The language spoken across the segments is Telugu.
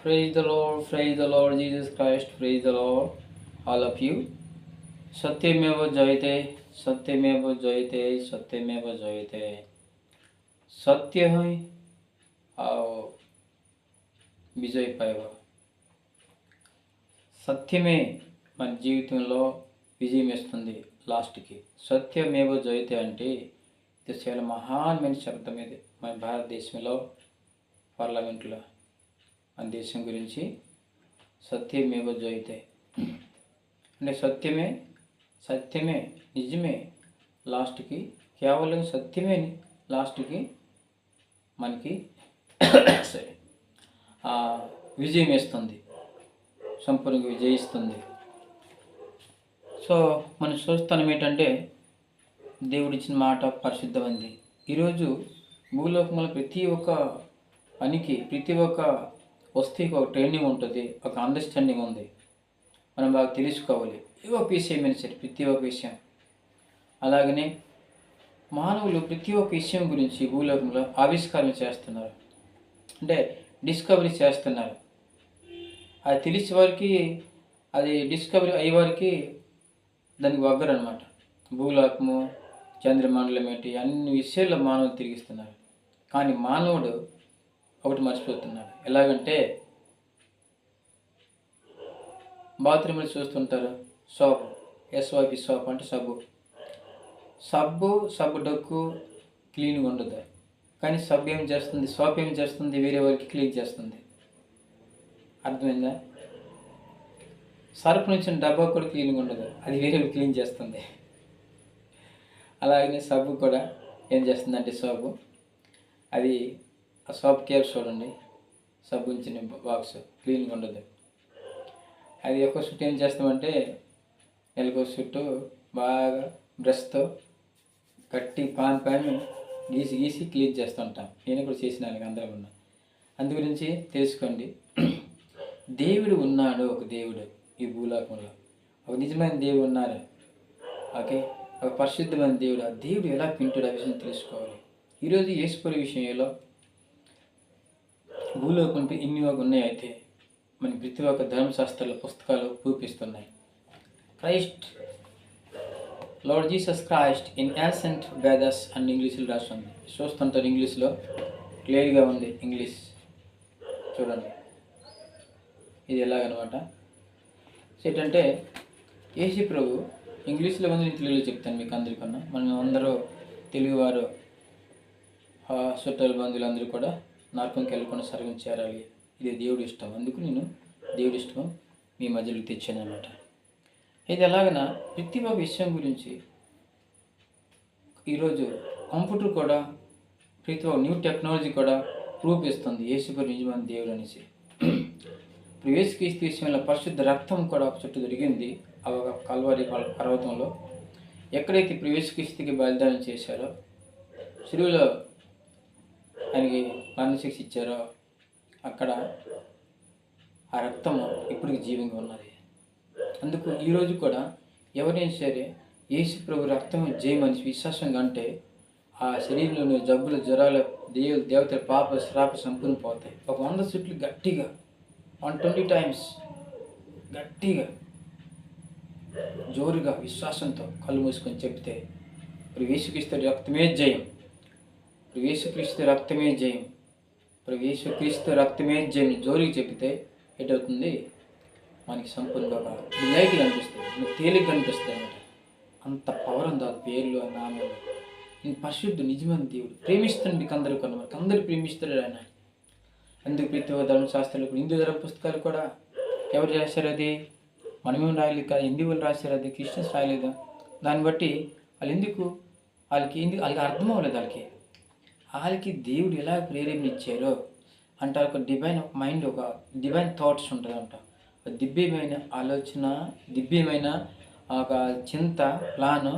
Praise the Lord Jesus Christ, praise the Lord, all of you. सत्यमेव जयते, सत्यमेव जयते, सत्यमेव जयते. सत्य ही విజయ్ పైవ. సత్యమే మన జీవితంలో విజయం ఇస్తుంది లాస్ట్కి. సత్యమేవ జయతే అంటే ఇది చాలా మహాన్మైన శబ్దం. ఇది మన భారతదేశంలో పార్లమెంట్లో మన దేశం గురించి సత్యమేవ జయతే అంటే సత్యమే నిజమే లాస్ట్కి, కేవలం సత్యమే లాస్ట్కి మనకి సరే విజయం ఇస్తుంది, సంపూర్ణంగా విజయిస్తుంది. సో మనం చూస్తాం ఏంటంటే దేవుడిచ్చిన మాట పరిశుద్ధమైంది. ఈరోజు భూలోకంలో ప్రతి ఒక్క పనికి, ప్రతి ఒక్క వస్తువుకి ఒక ట్రైనింగ్ ఉంటుంది, ఒక అండర్స్టాండింగ్ ఉంది. మనం బాగా తెలుసుకోవాలి ఏ ఒక్క విషయమైనా సరే, ప్రతి ఒక్క విషయం. అలాగనే మానవులు ప్రతి ఒక్క విషయం గురించి భూలోకంలో ఆవిష్కరణ చేస్తున్నారు, అంటే డిస్కవరీ చేస్తున్నారు. అది తెలిసే వారికి, అది డిస్కవరీ అయ్యే వారికి దానికి వగ్గరనమాట. భూలోకము, చంద్రమండలం ఏంటి, అన్ని విషయాల్లో మానవులు తిరిగిస్తున్నారు. కానీ మానవుడు ఒకటి మర్చిపోతున్నాడు. ఎలాగంటే బాత్రూంలో చూస్తుంటారు సోప్, ఎస్వైపి సోప్ అంటే సబ్బు డొక్కు క్లీన్గా ఉండదు. కానీ సబ్బు ఏం చేస్తుంది, సోప్ ఏం చేస్తుంది, వేరే వారికి క్లీన్ చేస్తుంది. అర్థమైందా? సర్ఫ్ నుంచి డబ్బా కూడా క్లీన్గా ఉండదు, అది వేరే క్లీన్ చేస్తుంది. అలాగనే సబ్బు కూడా ఏం చేస్తుంది అంటే సోపు, అది ఆ సోప్ కేర్ చూడండి, సబ్బు ఉంచిన బాక్స్ క్లీన్గా ఉండదు. అది ఒక్క చుట్టూ ఏం చేస్తామంటే నెలకు చుట్టూ బాగా బ్రష్తో కట్టి పాన్ గీసి క్లీన్ చేస్తుంటాం. నేను కూడా చేసిన అందరం ఉన్నా. అందు గురించి తెలుసుకోండి. దేవుడు ఉన్నాడు, ఒక దేవుడు ఈ భూలోకంలో, ఒక నిజమైన దేవుడు ఉన్నారు. ఓకే, ఒక పరిశుద్ధమైన దేవుడు. ఆ దేవుడు ఎలా వింటాడు, ఆ విషయం తెలుసుకోవాలి. ఈరోజు యేసుప్రభు విషయంలో భూలోకంపై ఇన్ని ఒక ఉన్నాయి. అయితే మన ప్రతి ఒక్క ధర్మశాస్త్రాల పుస్తకాలు చూపిస్తున్నాయి. Christ, lord Jesus Christ in accent Vedas అని ఇంగ్లీష్లో రాస్తుంది. చూస్తుంటారు, ఇంగ్లీష్లో క్లియర్గా ఉంది. ఇంగ్లీష్ చూడండి, ఇది ఎలాగనమాట. ఏంటంటే యేసు ప్రభు ఇంగ్లీష్లో ఉంది, నేను తెలుగులో చెప్తాను మీకు అందరికన్నా. మనం అందరూ తెలుగువారు, చుట్టాల బంధువులు అందరూ కూడా నరకంకి వెళ్ళకుండా సర్గం చేరాలి. ఇది దేవుడి ఇష్టం. అందుకు నేను దేవుడి ఇష్టం మీ మధ్యలోకి తెచ్చాను అన్నమాట. ఇది ఎలాగనా ప్రతి ఒక్క విషయం గురించి ఈరోజు కంప్యూటర్ కూడా, ప్రతి ఒక్క న్యూ టెక్నాలజీ కూడా ప్రూఫ్ ఇస్తుంది యేసుప్రభు నిజమైన దేవుడు అనేసి. ఇప్పుడు యేసుక్రీస్తు విషయంలో పరిశుద్ధ రక్తం కూడా ఒక చుట్టూ దొరికింది ఆ కల్వరి పర్వతంలో. ఎక్కడైతే ఇప్పుడు యేసుక్రీస్తుకి బలిదానం చేశారో, శిలువలో ఆయనకి మరణశిక్ష ఇచ్చారో, అక్కడ ఆ రక్తము ఇప్పటికి జీవంగా ఉన్నది. అందుకు ఈరోజు కూడా ఎవరైనా సరే యేసు ప్రభు రక్తం జయమని విశ్వాసంగా అంటే ఆ శరీరంలోని జబ్బులు, జ్వరాలు, దేవతల పాప శ్రాప సంపూర్ణ పోతాయి. ఒక 100 చుట్లు గట్టిగా 120 టైమ్స్ గట్టిగా జోరుగా విశ్వాసంతో కళ్ళు మూసుకొని చెప్తే ఇప్పుడు యేసుక్రీస్తు రక్తమే జయం, ఇప్పుడు యేసుక్రీస్తు రక్తమే జయం, ఇప్పుడు యేసుక్రీస్తు రక్తమే జయం జోరుగా చెప్తే ఏంటవుతుంది, మనకి సంపూర్ణంగా లైట్ కనిపిస్తుంది, మనకి తేలిక కనిపిస్తుంది అన్నమాట. అంత పవర్ ఉంది ఆ పేర్లు, ఆ నామంలో. నేను పరిశుద్ధ నిజమైన దేవుడు ప్రేమిస్తాను. మీకు అందరూ కొన్న మనకు అందరూ ప్రేమిస్తాడు ఆయన. అందుకు ప్రతి ఒక్క ధర్మశాస్త్రాలు, హిందూ ధర్మ పుస్తకాలు కూడా ఎవరు రాశారు, అది మనమేం రాయలేదు కదా, హిందూ వాళ్ళు రాశారు, అది క్రిస్టియన్స్ రాయలేదు. దాన్ని బట్టి వాళ్ళకి అర్థం అవ్వలేదు. వాళ్ళకి దేవుడు ఎలా ప్రేరేపణ ఇచ్చారో అంటే ఒక డివైన్ మైండ్, ఒక డివైన్ థాట్స్ ఉంటుందంట. దివ్యమైన ఆలోచన, దివ్యమైన ఒక చింత, ప్లాన్,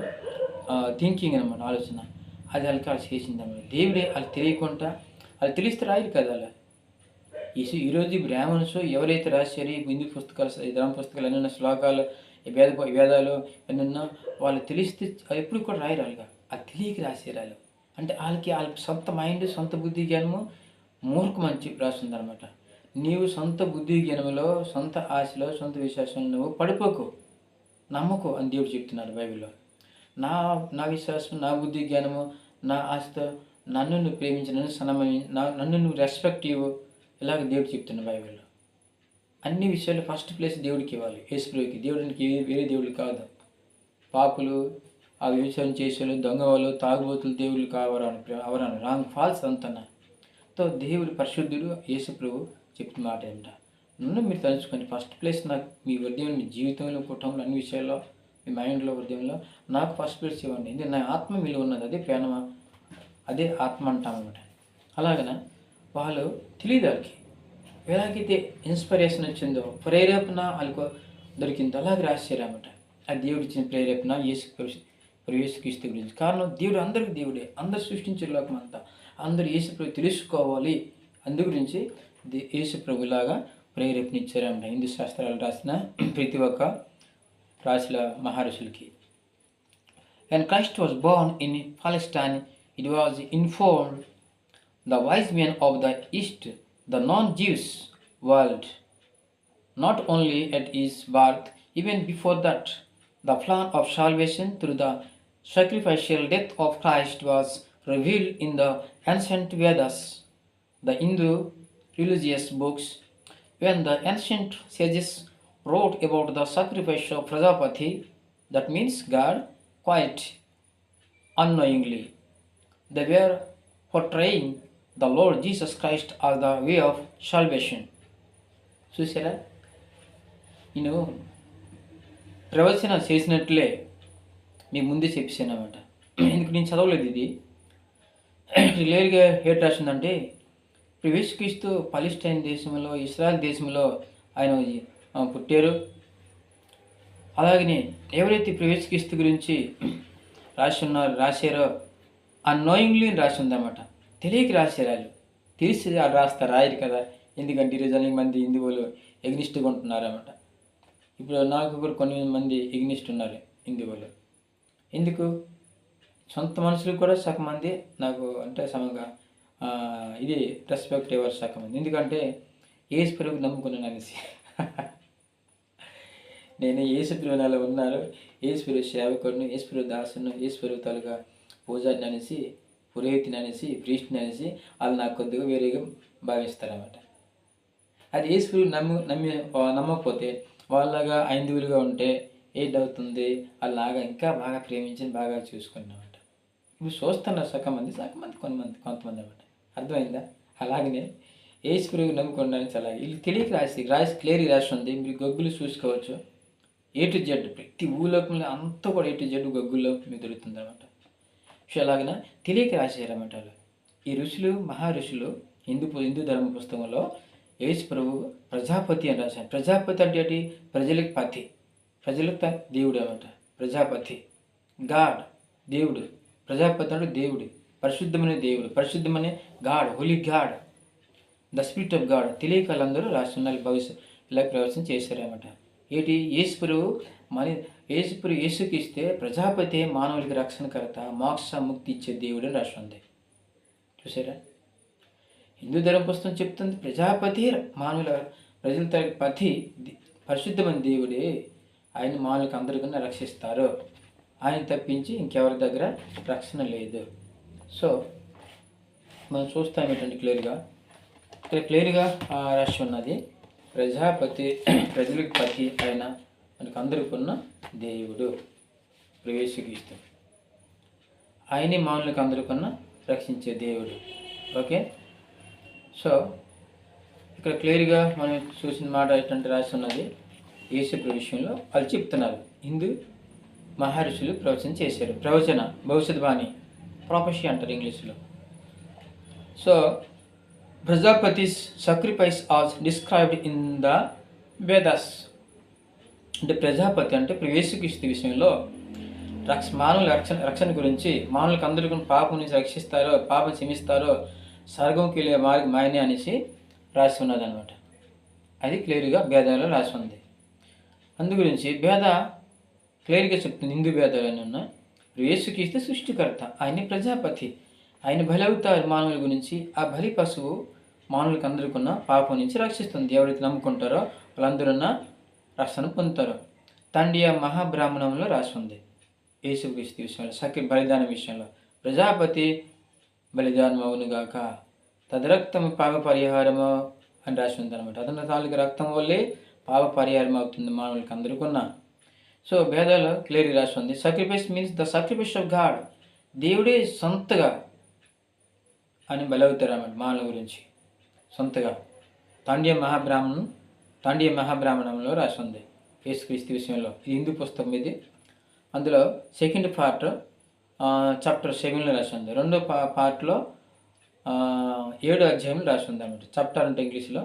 థింకింగ్ అనమాట, ఆలోచన. అది వాళ్ళు చేసింది అన్నమాట. దేవుడే వాళ్ళు తెలియకుండా, వాళ్ళు తెలిస్తే రాయరు కదా అలా. ఈరోజు బ్రాహ్మణ్స్ ఎవరైతే రాశారో ఈ హిందూ పుస్తకాలు, ధర్మ పుస్తకాలు అన్నీ శ్లోకాలు, వేదాలు అన్నీ వాళ్ళు తెలిస్తే అది ఎప్పుడు కూడా రాయరు. వాళ్ళగా అది తెలియక రాశారు వాళ్ళు. అంటే వాళ్ళ సొంత మైండ్, సొంత బుద్ధి జ్ఞానము మూర్ఖం అని చెప్పి రాస్తుంది అనమాట. నీవు సొంత బుద్ధి జ్ఞానంలో, సొంత ఆశలో, సొంత విశ్వాసంలో నువ్వు పడిపోకు, నమ్మకు అని దేవుడు చెప్తున్నాడు బైబిల్లో. నా నా విశ్వాసం, నా బుద్ధి జ్ఞానము, నా ఆశతో నన్ను నువ్వు ప్రేమించి, నన్ను నువ్వు రెస్పెక్ట్ ఇవ్వు, ఇలాగ దేవుడు చెప్తున్నాడు బైబిల్లో. అన్ని విషయాలు ఫస్ట్ ప్లేస్ దేవుడికి ఇవ్వాలి, యేసుప్రభువుకి. దేవుడికి వేరే దేవుడు కాదు. పాపులు, ఆ వ్యభిచారం చేసేవాళ్ళు, దొంగవాళ్ళు, తాగుబోతులు దేవుళ్ళు అవరాను రాంగ్, ఫాల్స్ అంతన్నా. దేవుడు పరిశుద్ధుడు యేసుప్రభు చెప్పిన మాట ఏంట, నన్ను మీరు తలుచుకోండి, ఫస్ట్ ప్లేస్ నాకు మీ హృదయం, మీ జీవితంలో, కుటుంబంలో, అన్ని విషయాల్లో, మీ మైండ్లో, హృదయంలో నాకు ఫస్ట్ ప్లేస్ ఇవ్వండి. ఎందుకంటే నా ఆత్మ మీలో ఉన్నది, అదే ప్రేమ, అదే ఆత్మ అంటాం అనమాట. అలాగన వాళ్ళు తెలియదు, వాళ్ళకి ఎలాగైతే ఇన్స్పిరేషన్ వచ్చిందో, ప్రేరేపణ వాళ్ళకు దొరికిందో అలాగే రాశారన్నమాట. ఆ దేవుడు ఇచ్చిన ప్రేరేపణ యేసుక్రీస్తు గురించి. కారణం దేవుడు అందరికి దేవుడే, అందరు సృష్టించే లోకం అంతా, అందరూ యేసుప్రభు తెలుసుకోవాలి. అందు గురించి యేసుప్రభులాగా ప్రేరేపణ ఇచ్చారంట హిందూ శాస్త్రాలు రాసిన ప్రతి ఒక్క రాశుల మహర్షులకి. When Christ was born in Palestine, it was informed the wise men of the East, the non-Jewish world, not only at his birth, even before that. The plan of salvation through the sacrificial death of Christ was revealed in the ancient Vedas, the Hindu religious books. When the ancient sages wrote about the sacrifice of Prajapati, that means God, quite unknowingly, they were portraying the Lord Jesus Christ as the way of salvation. చూసారా, నేను ప్రవచన చేసినట్లే మీకు ముందే చెప్పాను అన్నమాట. ఎందుకు నేను చదవలేదు, ఇది క్లియర్గా ఏటి రాసిందంటే, యేసుక్రీస్తు పాలెస్తీన్ దేశంలో, ఇస్రాయల్ దేశంలో ఆయన పుట్టారు. అలాగనే ఎవరైతే యేసుక్రీస్తు గురించి రాశారో అన్నోయింగ్లీ రాసి ఉందన్నమాట. తెలియక రాశారు వాళ్ళు, తెలిసి వాళ్ళు రాస్తారు, రాయరు కదా. ఎందుకంటే ఈరోజు అనేక మంది హిందువులు ఎగ్నిస్ట్గా ఉంటున్నారు అన్నమాట. ఇప్పుడు నాకు కూడా కొన్ని మంది ఎగ్నిస్ట్ ఉన్నారు హిందువులు. ఎందుకు? సొంత మనుషులు కూడా సగం మంది నాకు అంటే సమంగా ఇది రెస్పెక్ట్ ఎవరు సగం మంది. ఎందుకంటే యేసుప్రభువుని నమ్ముకున్నాను అనేసి. నేను యేసుప్రభు నెల ఉన్నారు, యేసుప్రభు సేవకుడిని, యేసుప్రభు దాసును, యేసుప్రభు తాలూగా పూజారిని అనేసి, పురోహితుని అనేసి, ప్రీస్ట్ని అనేసి వాళ్ళు నాకు కొద్దిగా వేరేగా భావిస్తారన్నమాట. అది యేసుప్రభు నమ్మకపోతే వాళ్ళగా ఐందువులుగా ఉంటే ఏంటవుతుంది, వాళ్ళలాగా ఇంకా బాగా ప్రేమించి బాగా చూసుకున్నమాట. ఇప్పుడు చూస్తున్నారు సగం మంది కొంతమంది అన్నమాట. అర్థమైందా? అలాగనే యేసుప్రభు నమ్ముకున్నాను చాలా వీళ్ళు తెలియక రాసి క్లియర్గా రాసి ఉంది. మీరు గొగ్గులు చూసుకోవచ్చు, A to Z ప్రతి భూలోకంలో అంతా కూడా A to Z గొగ్గుల్లో మీకు దొరుకుతుంది అనమాట. సో అలాగన తెలియక రాశారన్నమాట వాళ్ళు. ఈ ఋషులు, మహారుషులు హిందూ ధర్మ పుస్తకంలో యేసుప్రభు ప్రజాపతి అని రాశారు. ప్రజాపతి అంటే ఏంటి? ప్రజలకు పతి, ప్రజలకు దేవుడు అన్నమాట. ప్రజాపతి గాడ్, దేవుడు. ప్రజాపతి అంటే దేవుడు, పరిశుద్ధమైన దేవుడు, పరిశుద్ధమనే God, holy God, the spirit of God. తెలియక వాళ్ళందరూ రాష్ట్రాలు భవిష్యత్ ఇలా ప్రవేశం చేశారన్నమాట. ఏంటి? యేసుప్రభు యేసుకిస్తే ప్రజాపతి మానవులకి రక్షణకర్త, మోక్ష ముక్తి ఇచ్చే దేవుడు అని రాసి ఉంది. చూసారా? హిందూ ధర్మ పుస్తకం చెప్తుంది ప్రజాపతి ప్రజల పతి, పరిశుద్ధమైన దేవుడే, ఆయన మానవులకు అందరికన్నా రక్షిస్తారు. ఆయన తప్పించి ఇంకెవరి దగ్గర రక్షణ లేదు. సో మనం చూస్తాం ఏంటంటే ఇక్కడ క్లియర్గా రాసి ఉన్నది, ప్రజాపతి ప్రజలకు పతి, ఆయన మనకు అందరికీ ఉన్న దేవుడు యేసుక్రీస్తు. ఆయనే మానవులకు అందరికన్నా రక్షించే దేవుడు. ఓకే, సో ఇక్కడ క్లియర్గా మనం చూసిన మాట ఏంటంటే రాసి ఉన్నది, యేసుప్రభు విషయంలో వాళ్ళు చెప్తున్నారు. హిందూ మహర్షులు ప్రవచన చేశారు. ప్రవచన, భవిష్యత్ బాణి, ప్రాపసీ అంటారు ఇంగ్లీష్లో. So Prajapati's sacrifice as described in the Vedas. అంటే ప్రజాపతి అంటే యేసుక్రీస్తు విషయంలో మానవుల రక్షణ గురించి, మానవులకు అందరికీ పాపం నుంచి రక్షిస్తారో, పాపం క్షమిస్తారో, స్వర్గంకి వెళ్ళే మార్గం ఆయనే అనేసి రాసి ఉన్నదనమాట. అది క్లియర్గా భేదాలలో రాసి ఉంది. అందు గురించి భేద క్లియర్గా చెప్తుంది. హిందూ భేదాలని ఉన్న యేసుక్రీస్తు సృష్టికర్త, ఆయన ప్రజాపతి, ఆయన బలి అవుతారు మానవుల గురించి. ఆ బలి పశువు మానవులకి అందరికీ ఉన్న పాపం నుంచి రక్షిస్తుంది. ఎవరైతే నమ్ముకుంటారో వాళ్ళందరూ రక్షణ పొందుతారు. తండ్య మహాబ్రాహ్మణంలో రాసి ఉంది యేసుక్రీస్తు విషయంలో, బలిదానం విషయంలో. ప్రజాపతి బలిదానం అవునుగాక, తదరక్తము పాప పరిహారము అని రాసి ఉంది అనమాట. అతని తాలూకు రక్తం వల్లే పాప పరిహారం అవుతుంది మానవులకి అందరికీ. సో భేదాలు క్లియర్గా రాసి ఉంది. Sacrifice means the sacrifice of God. దేవుడే సొంతగా అని బలవుతారు అన్నమాట మానవుల గురించి సొంతగా. తాండ్య మహాబ్రాహ్మణంలో రాసి ఉంది యేసుక్రీస్తు విషయంలో. ఇది హిందూ పుస్తకం ఇది. అందులో సెకండ్ పార్ట్ చాప్టర్ 7లో రాసి ఉంది. రెండో పార్ట్లో 7వ అధ్యాయంలో రాసి ఉంది అన్నమాట. చాప్టర్ అంటే ఇంగ్లీష్లో,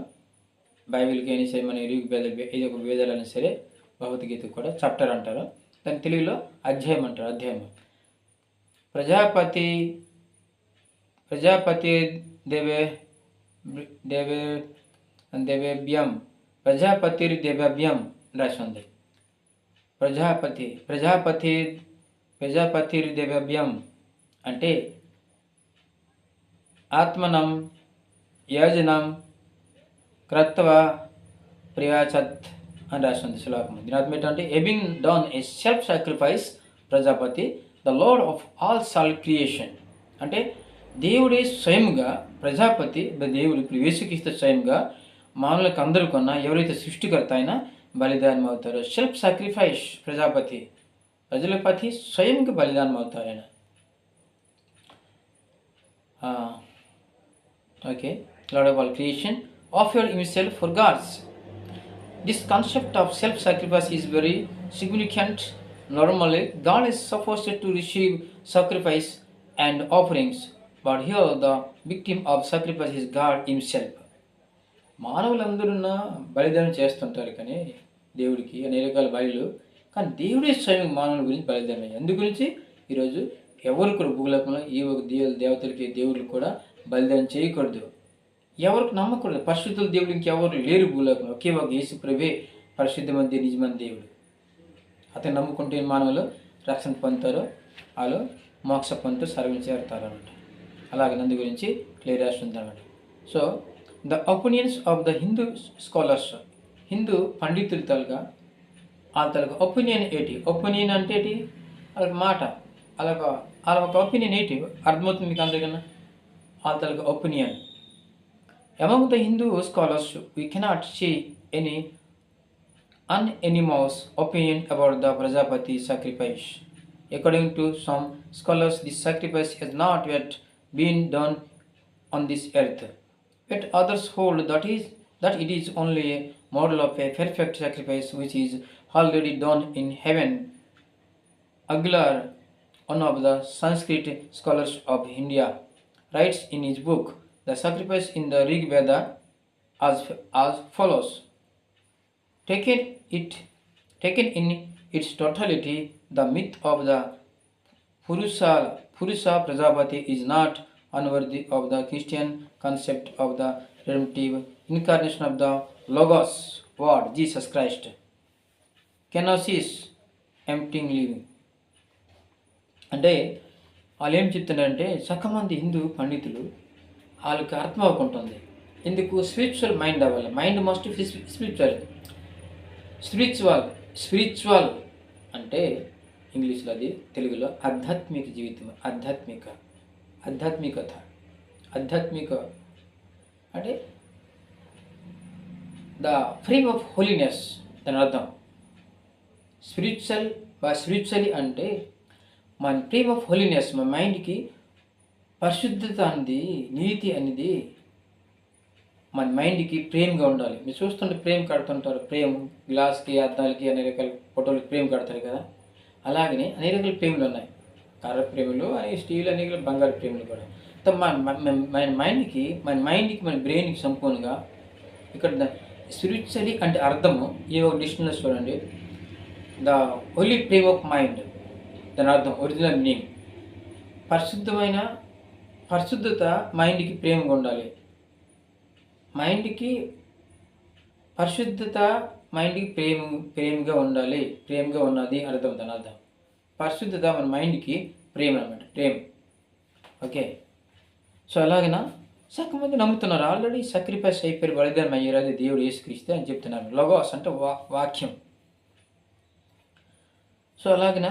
బైబిల్కి అయినా సరే, మన ఇది ఒక వేదాలైనా సరే, భగవద్గీత కూడా చాప్టర్ అంటారు. దాని తెలుగులో అధ్యాయం అంటారు. అధ్యాయం. ప్రజాపతి దేవేభ్యం ప్రజాపతిర్దేవేభ్యం రాసి ఉంది. ప్రజాపతిర్దేవేభ్యం అంటే ఆత్మనం యోజనం క్రత్వ ప్రియాచత్ అని రాసి ఉంది శ్లోకం. దీని అర్థం ఏంటంటే, having done a self sacrifice Prajapati the lord of all సాల్ క్రియేషన్. అంటే దేవుడే స్వయంగా, ప్రజాపతి దేవుడు ఇప్పుడు యేసుక్రీస్తు స్వయంగా మానవులకు అందరికీ ఎవరైతే సృష్టికర్త అయినా బలిదానం అవుతారో, సెల్ఫ్ సాక్రిఫైస్ ప్రజలపతి స్వయంగా బలిదానం అవుతారు ఆయన. Okay, lord of all creation offered himself for gods. This concept of self-sacrifice is very significant. Normally, God is supposed to receive sacrifice and offerings, but here the victim of sacrifice is God himself. మానవులందరూ బలిదానం చేస్తుంటారు కానీ దేవుడికి అనేక రకాల బలులు, కానీ దేవుడే స్వయం మానవుల గురించి బలిదానం అయ్యారు. అందు గురించి ఈరోజు ఎవరు కూడా భూలోకంలో ఈ ఒక దేవతలకి దేవుడికి కూడా బలిదానం చేయకూడదు. ఎవరికి నమ్మకూడదు. పరిశుద్ధుల దేవుడు ఇంకెవరు లేరు భూలోకంలో. ఒకే ఒక యేసు ప్రభువే పరిశుద్ధమైన నిజమైన దేవుడు. అతను నమ్ముకుంటే మానవులు రక్షణ పొందుతారు, వాళ్ళు మోక్ష పొందుతారు, సర్వం చేరుతారు అన్నమాట. అలాగే నందు గురించి క్లియర్ రాస్తుంది అన్నమాట. So the opinions of the Hindu scholars, Hindu పండితుల తలుగా వాళ్ళ ఒపీనియన్ ఏంటి? ఒపీనియన్ అంటే ఏంటి? వాళ్ళకి మాట, వాళ్ళ ఒక ఒపీనియన్ ఏంటి అర్థమవుతుంది మీకు అందరికన్నా. వాళ్ళ opinion. Among the Hindu scholars, we cannot see any unanimous opinion about the Prajapati sacrifice. According to some scholars, this sacrifice has not yet been done on this earth. Yet others hold that it is only a model of a perfect sacrifice which is already done in heaven. Aguilar, one of the Sanskrit scholars of India, writes in his book The Sacrifice in the Rig Veda as follows. Taken in its totality, the myth of the Purusha Prajapati is not unworthy of the Christian concept of the redemptive incarnation of the Logos, Word, Jesus Christ. Kenosis, emptying living. అంటే వాళ్ళు ఏం చెప్తున్నారంటే, సగం మంది హిందూ పండితులు వాళ్ళకి అర్థం అవ్వకుంటుంది. ఎందుకు? స్పిరిచువల్ మైండ్ అవ్వాలి. మైండ్ మస్ట్ స్పిరిచువల్ అంటే ఇంగ్లీష్లో అది, తెలుగులో ఆధ్యాత్మిక జీవితం. ఆధ్యాత్మికత అంటే ద ఫ్రేమ్ ఆఫ్ హోలీనెస్ దాని అర్థం. స్పిరిచువల్లీ అంటే మన ఫ్రేమ్ ఆఫ్ హోలీనెస్, మన మైండ్కి పరిశుద్ధత అనేది, నీతి అనేది మన మైండ్కి ప్రేమగా ఉండాలి. మీరు చూస్తుంటే ప్రేమ కడుతుంటారు. ప్రేమ గ్లాస్కి, అద్దాలకి, అనేక రకాల ఫోటోలకి ప్రేమ కడతారు కదా. అలాగనే అనేక రకాల ప్రేమలు ఉన్నాయి. కర్ర ప్రేమలు, అనేక స్టీల్, అనేక బంగారు ప్రేమలు కూడా. మన మైండ్కి మన బ్రెయిన్కి సంపూర్ణంగా ఇక్కడ స్పిరిచువల్లీ అంటే అర్థము ఈ ఒక డిక్షనరీలో చూడండి. The only frame of mind, దాని అర్థం ఒరిజినల్ మీనింగ్ పరిశుద్ధత మైండ్కి ప్రేమగా ఉండాలి. పరిశుద్ధత మైండ్కి ప్రేమగా ఉండాలి. ప్రేమగా ఉన్నది అర్థం, దాని అర్థం. పరిశుద్ధత మన మైండ్కి ప్రేమ అన్నమాట, ప్రేమ. ఓకే, సో అలాగనా సగం మంది నమ్ముతున్నారు, ఆల్రెడీ సాక్రిఫైస్ అయిపోయి బలిదానం అయ్యేది దేవుడు యేసుక్రీస్తే అని చెప్తున్నారు. లోగోస్ అంటే వాక్యం. సో అలాగిన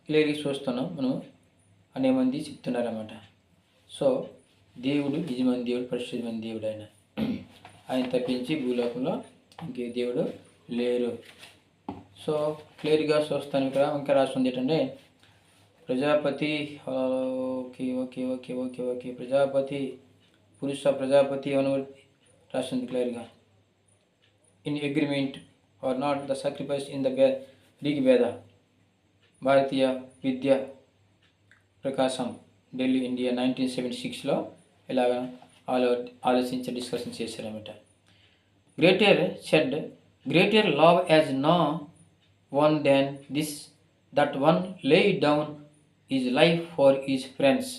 క్లియర్గా చూస్తున్నాం మనం, అనే మంది చెప్తున్నారన్నమాట. సో దేవుడు నిజమైన దేవుడు, పరిశుద్ధమైన దేవుడు ఆయన తప్పించి భూలోకంలో ఇంకే దేవుడు లేరు. సో క్లియర్గా చూస్తాను. ఇక్కడ ఇంకా రాస్తుంది ఏంటంటే Prajapati, okay okay okay okay okay Prajapati, పురుష ప్రజాపతి అని రాస్తుంది క్లియర్గా. In agreement or not the sacrifice in the Rig Veda. Bharatiya విద్యా ప్రకాశం, ఢిల్లీ, ఇండియా 1976లో ఇలాగ ఆలోచించి డిస్కషన్ చేశారన్నమాట. Greater love as no one than this, that one lay down is life for is friends.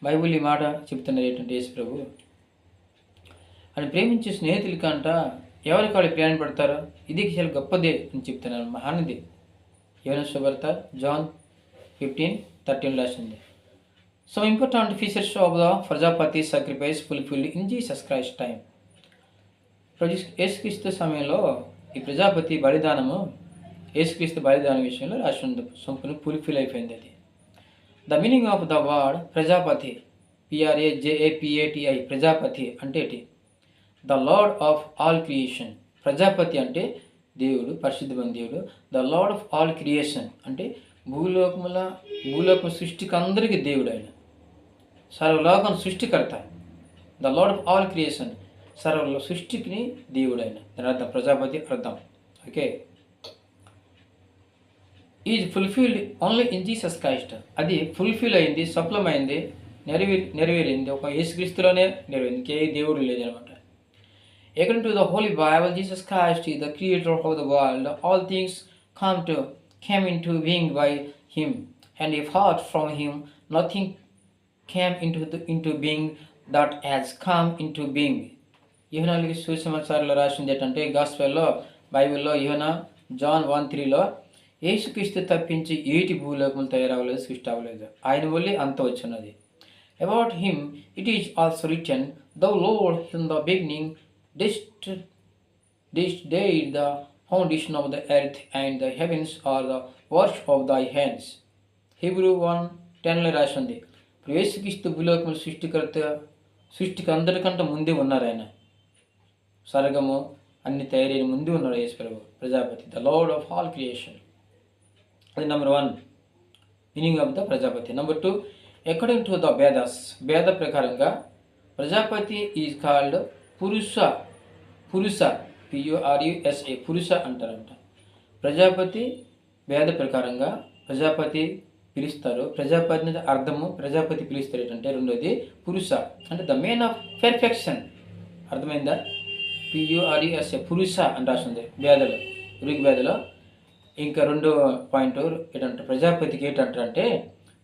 Bible ఈ మాట చెప్తున్నారు ఏంటంటే యేసు ప్రభు అని ప్రేమించే స్నేహితుల కంట ఎవరికి వాళ్ళు ప్రయాణపడతారో ఇది చాలా గొప్పదే అని చెప్తున్నారు. మహానది యోహాను సువార్త జాన్ 15:13 రాసింది. Some important features of the Prajapati sacrifice fulfilled in Jesus Christ time. యేసుక్రీస్తు సమయంలో ఈ ప్రజాపతి బలిదానము, యేసుక్రీస్తు బలిదానం విషయంలో రాసి ఉంది, సంపూర్ణ ఫుల్ఫిల్ అయిపోయింది అది. The meaning of the word Prajapati, PRAJAPATI, Prajapati అంటే ఏంటి? The lord of all creation. Prajapati అంటే దేవుడు, పరిశుద్ధమైన దేవుడు. The lord of all creation అంటే భూలోకం సృష్టికి అందరికీ దేవుడు ఆయన, సర్వలోకం సృష్టికర్త. The lord of all creation, సర్వ సృష్టికి దేవుడు ఆయన, దాని అర్థం ప్రజాపతి అర్థం. Okay, is fulfilled only in Jesus Christ. అది ఫుల్ఫిల్ అయింది, సఫలమైంది, నెరవేరింది ఒక యేసుక్రీస్తులోనే నెరవేరింది, ఇంకే దేవుడు లేదనమాట. According to the Holy Bible, Jesus Christ is the creator of the world. All things came into being by him, and apart from him, nothing came into being that has come into being. యోహానుకి సుసమాచారంలో రాసింది ఏంటంటే, గాస్పెల్లో, బైబిల్లో యోహాను జాన్ 1:3లో యేసుక్రీస్తు తప్పించి ఏటి భూలోకములు తయారవ్వలేదు, సృష్టి అవ్వలేదు, ఆయన వల్లే అంత వచ్చినది. About him it is also written, thou Lord in the beginning didst lay the foundation of the earth, and the heavens are the work of thy hands. Hebrew 1:10లో రాసింది, యేసుక్రీస్తు భూలోకముల సృష్టికర్త, సృష్టికి అందరికంటే ముందే ఉన్నారు ఆయన, స్వర్గము అన్ని తయారైన ముందే ఉన్నాడు యేసు ప్రభు, Prajapati, the lord of all creation. అది number 1 meaning of the Prajapati. Number 2, according to the Vedas, Veda ప్రకారంగా Prajapati is called Purusha, PURUSA పురుష అంటారంట. ప్రజాపతి వేద ప్రకారంగా ప్రజాపతి పిలుస్తారు. ప్రజాపతి అర్థము, ప్రజాపతి పిలుస్తారు ఏంటంటే రెండోది పురుష అంటే ద మెయిన్ ఆఫ్ పెర్ఫెక్షన్. అర్థమైందా? PURUSA పురుష అని రాస్తుంది వేదలో, ఋగ్ వేదలో. ఇంకా రెండో పాయింట్ ఏంటంటే ప్రజాపతికి ఏంటంటారంటే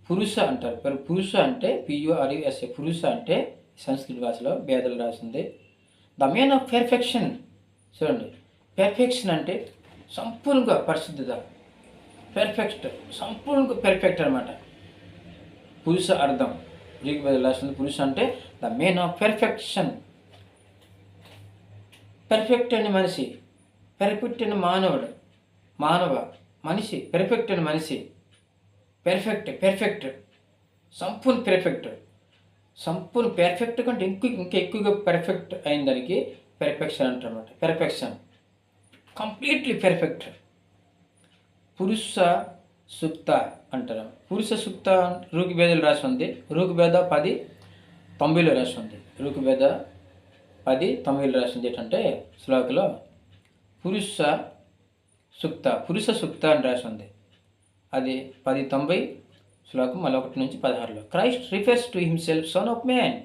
పురుష అంటారు. పురుష అంటే PURUSA పురుష అంటే సంస్కృత భాషలో వేదలు రాసింది. The main of perfection. చూడండి, పెర్ఫెక్షన్ అంటే సంపూర్ణంగా పరిశుద్ధత, పెర్ఫెక్ట్, సంపూర్ణంగా పెర్ఫెక్ట్ అనమాట. పురుష అర్థం ఋగ్ వేదలు రాసింది. పురుష అంటే the main of perfection. Perfect అని మనిషి, పెర్ఫెక్ట్ అని మానవుడు, మనిషి, పెర్ఫెక్ట్ అని మనిషి, పెర్ఫెక్ట్ సంపూర్ణ పెర్ఫెక్ట్. సంపూర్ణ పెర్ఫెక్ట్ కంటే ఇంకా ఎక్కువగా పెర్ఫెక్ట్ అయిన దానికి పెర్ఫెక్షన్ అంటారన్నమాట. Perfection, completely perfect. Purusha Sukta అంటారు. పురుష సూక్త ఋగ్వేదలు రాసి ఉంది. ఋగ్వేద 10:90లో రాసి ఉంది. ఋగ్వేద 10:90లో రాసింది ఏంటంటే శ్లోకలో పురుష సూక్త అని రాసి ఉంది. అది 10:90 శ్లోకం 1-16లో. Christ refers to himself son of man.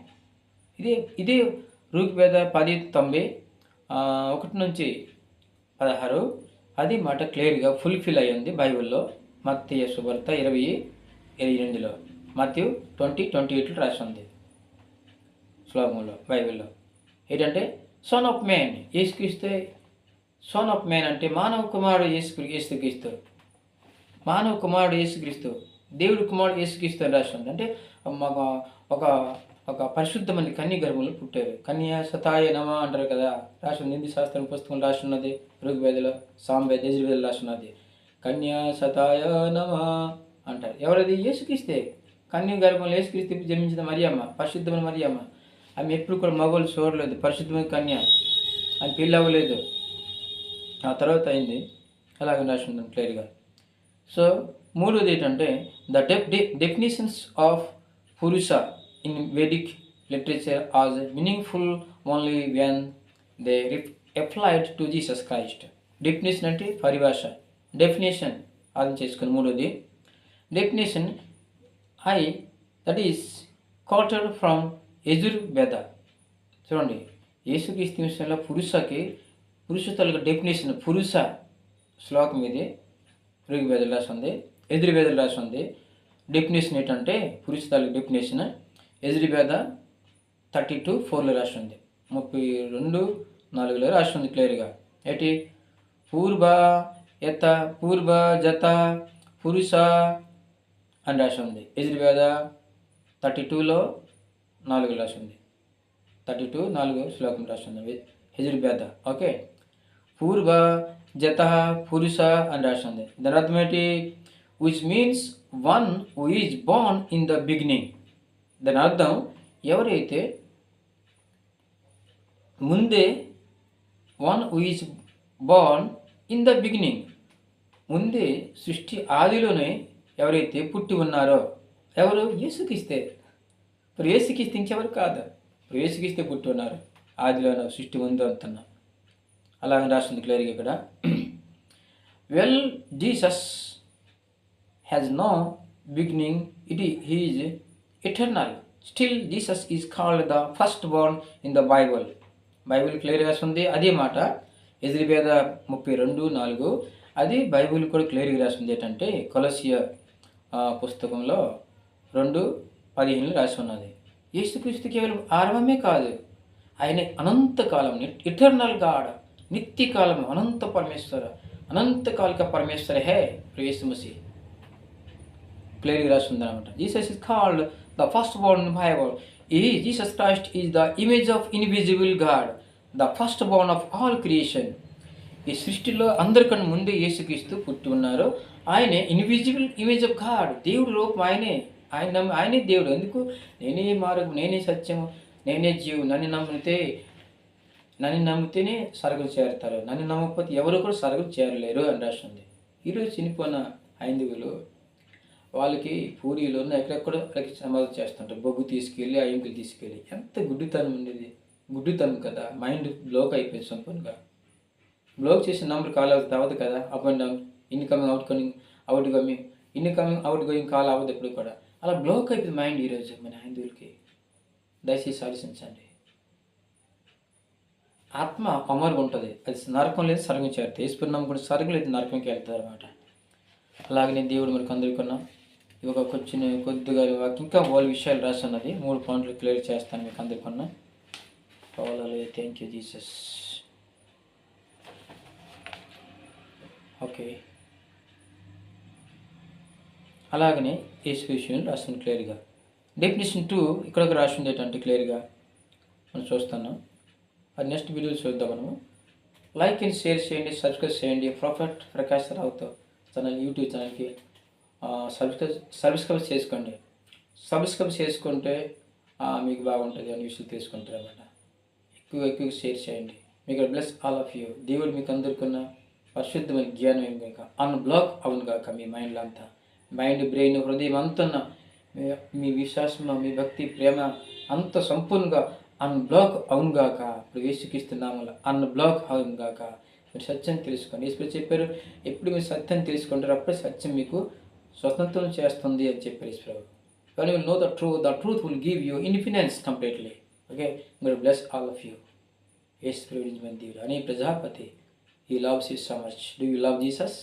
ఇదే ఋగ్వేద 10:90 1-16 అది మాట క్లియర్గా ఫుల్ఫిల్ అయ్యి ఉంది బైబిల్లో. మత్తయి సువార్త 20:28లో, మత్తయి 20:28లో రాసి ఉంది శ్లోకంలో బైబిల్లో. ఏంటంటే సన్ ఆఫ్ మ్యాన్, యేసుక్రీస్తు సన్ ఆఫ్ మ్యాన్ అంటే మానవ కుమారుడు యేసుక్రీస్తు, మానవ కుమారుడు యేసుక్రీస్తు, దేవుడి కుమారుడు యేసుక్రీస్తు అని రాసి ఉంది. అంటే ఒక ఒక పరిశుద్ధమైన కన్య గర్భంలో పుట్టారు. కన్య సతాయ నమ అంటారు కదా, రాసి ఉంది. హిందీ శాస్త్రం పుస్తకం రాసి ఉన్నది, ఋగ్వేదలో, సామవేద, యజుర్వేదలో రాసి ఉన్నది. కన్య సతాయ నమ అంటారు. ఎవరది? యేసుక్రీస్తే. కన్య గర్భంలో యేసుక్రీస్తు జన్మించిన మరియమ్మ, పరిశుద్ధమైన మరియమ్మ. ఆమె ఎప్పుడు కూడా మగవాళ్ళు చూడలేదు, పరిశుద్ధమైన కన్య. ఆమె పెళ్ళి అవ్వలేదు, ఆ తర్వాత అయింది. అలాగే రాసి ఉంది క్లియర్గా. సో మూడోది ఏంటంటే the definitions of purusha in Vedic literature as meaningful only when they applied to Jesus Christ. Definition అంటే పరిభాష, డెఫినేషన్ అర్థం చేసుకుని. మూడోది definition that is quoted from Yajurveda. చూడండి, యేసుక్రీస్తు విషయంలో పురుష తలకు డెఫినేషన్, పురుష శ్లోకం ఇది ఋగ్వేదలు రాసి ఉంది, యజుర్వేదలు రాసి ఉంది. డెఫినేషన్ ఏంటంటే పురుష తలకు డెఫినేషన్ యజుర్వేద 32:4లో రాసి ఉంది, 32:4లో రాసి ఉంది క్లియర్గా. ఏంటి? పూర్వ యత పూర్వ జత పురుష అని రాసి ఉంది. యజుర్వేద 32:4 రాసి ఉంది, 32:4 శ్లోకం రాసి ఉంది యజుర్వేద. ఓకే, పూర్వ జత పురుష అని రాసి ఉంది. దాని అర్థం ఏంటి? Which means one who is Born in the beginning. దాని అర్థం ఎవరైతే ముందే, one who is Born in the beginning, ముందే సృష్టి ఆదిలోనే ఎవరైతే పుట్టి ఉన్నారో, ఎవరు? యేసుక్రీస్తే. ఇప్పుడు యేసుక్రీస్తు ఇంకెవరు కాదు, ఇప్పుడు యేసుక్రీస్తే పుట్టి ఉన్నారు, ఆదిలోనే సృష్టి ఉందో అంటున్నా. అలాగే రాస్తుంది క్లియర్గా ఇక్కడ. Well Jesus has no beginning, he is eternal. Still Jesus is called the first born in the Bible. Bible క్లియర్గా ఉంది అదే మాట, యజుర్వేద 32:4. అది బైబిల్ కూడా క్లియర్గా రాసింది. ఏంటంటే కొలస్సీ పుస్తకంలో 2:15 రాసి ఉన్నది. యేసుక్రీస్తు కేవలం ఆరంభమే కాదు, ఆయన అనంతకాలం, ఇటర్నల్ గాడ్, నిత్యకాలం, అనంత పరమేశ్వర, అనంతకాలిక పరమేశ్వర హే యేసు మసీహ్. క్లియర్గా రాస్తుంది అనమాట. Jesus is called the first born in Bible. Jesus Christ is the image of invisible God, the first Born of all creation. ఈ సృష్టిలో అందరికన్నా ముందే యేసుక్రీస్తు పుట్టి ఉన్నారు. ఆయనే ఇన్విజిబుల్ ఇమేజ్ ఆఫ్ గాడ్, దేవుడి రూపం ఆయనే. ఆయనే దేవుడు. ఎందుకు? నేనే మార్గం, నేనే సత్యము, నేనే జీవు. నన్ను నమ్మితేనే స్వర్గం చేరుతారు, నన్ను నమ్మకపోతే ఎవరు కూడా స్వర్గం చేరలేరు అని రాసింది. ఈరోజు చనిపోయిన హైందవులు వాళ్ళకి పూరీలోనే ఎక్కడెక్కడో సమాధి చేస్తుంటారు, బొగ్గు తీసుకెళ్ళి, ఆ ఎంకులు తీసుకెళ్ళి. ఎంత గుడ్డితనం ఉండేది, గుడ్డితనం కదా. మైండ్ బ్లోక్ అయిపోయింది సంపూర్ణంగా. బ్లోక్ చేసిన నంబర్ కాల్ అవుతుంది అవ్వదు కదా, up and down, incoming out going, incoming out going call అవ్వదు ఎప్పుడు కూడా. అలా బ్లోక్ అయిపోయింది మైండ్ ఈరోజు మన హిందువులకి. దయచేసి ఆలోచించండి. ఆత్మ అమరుగా ఉంటుంది, అది నరకం లేదు స్వర్గం చేరుతుంది. ఈశ్వరునామం కూడా స్వర్గం లేదు నరకంకి వెళ్తుంది అనమాట. అలాగనే దేవుడు మనకు అందరికన్నా ఒక కొద్దిగా ఇంకా వాళ్ళ విషయాలు రాసి ఉన్నది. 3 పాయింట్లు క్లియర్ చేస్తాను మీకు అందరికన్నా. Thank you Jesus. ఓకే, అలాగనే యేసు విషయం రాస్తుంది క్లియర్గా. డెఫినేషన్ 2 ఇక్కడ రాసింది ఏంటంటే క్లియర్గా మనం చూస్తున్నాం. అది నెక్స్ట్ వీడియోలు చూద్దాం మనము. లైక్ అండ్ షేర్ చేయండి, సబ్స్క్రైబ్ చేయండి. ప్రొఫెట్ ప్రకాష్ రావుతో ఛానల్, యూట్యూబ్ ఛానల్కి సబ్స్క్రైబ్ చేసుకోండి. సబ్స్క్రైబ్ చేసుకుంటే మీకు బాగుంటుంది అని విషయాలు తీసుకుంటారు అన్నమాట. ఎక్కువ షేర్ చేయండి. మీకు బ్లెస్ ఆల్ ఆఫ్ యూ. దేవుడు మీకు అందరికన్న పరిశుద్ధమైన జ్ఞానం ఏం కాక అన్బ్లాక్ అవును కాక మీ మైండ్లో అంతా, మైండ్, బ్రెయిన్, హృదయం అంతున్న మీ విశ్వాసం, మీ భక్తి, ప్రేమ అంత సంపూర్ణంగా అన్బ్లాక్ అవునుగాక. ఇప్పుడు యేసుక్రీస్తున్నామల అన్బ్లాక్ అవునుగాక. మీరు సత్యం తెలుసుకోండి. యేసు చెప్పారు, ఎప్పుడు మీరు సత్యం తెలుసుకుంటారు అప్పుడే సత్యం మీకు స్వతంత్రం చేస్తుంది అని చెప్పారు యేసు. When you will know the truth will give you independence completely. Okay, God bless all of you. యేసు ప్రేమించమని దేవుడు అనే Prajapati, he loves you so much. Do you love Jesus?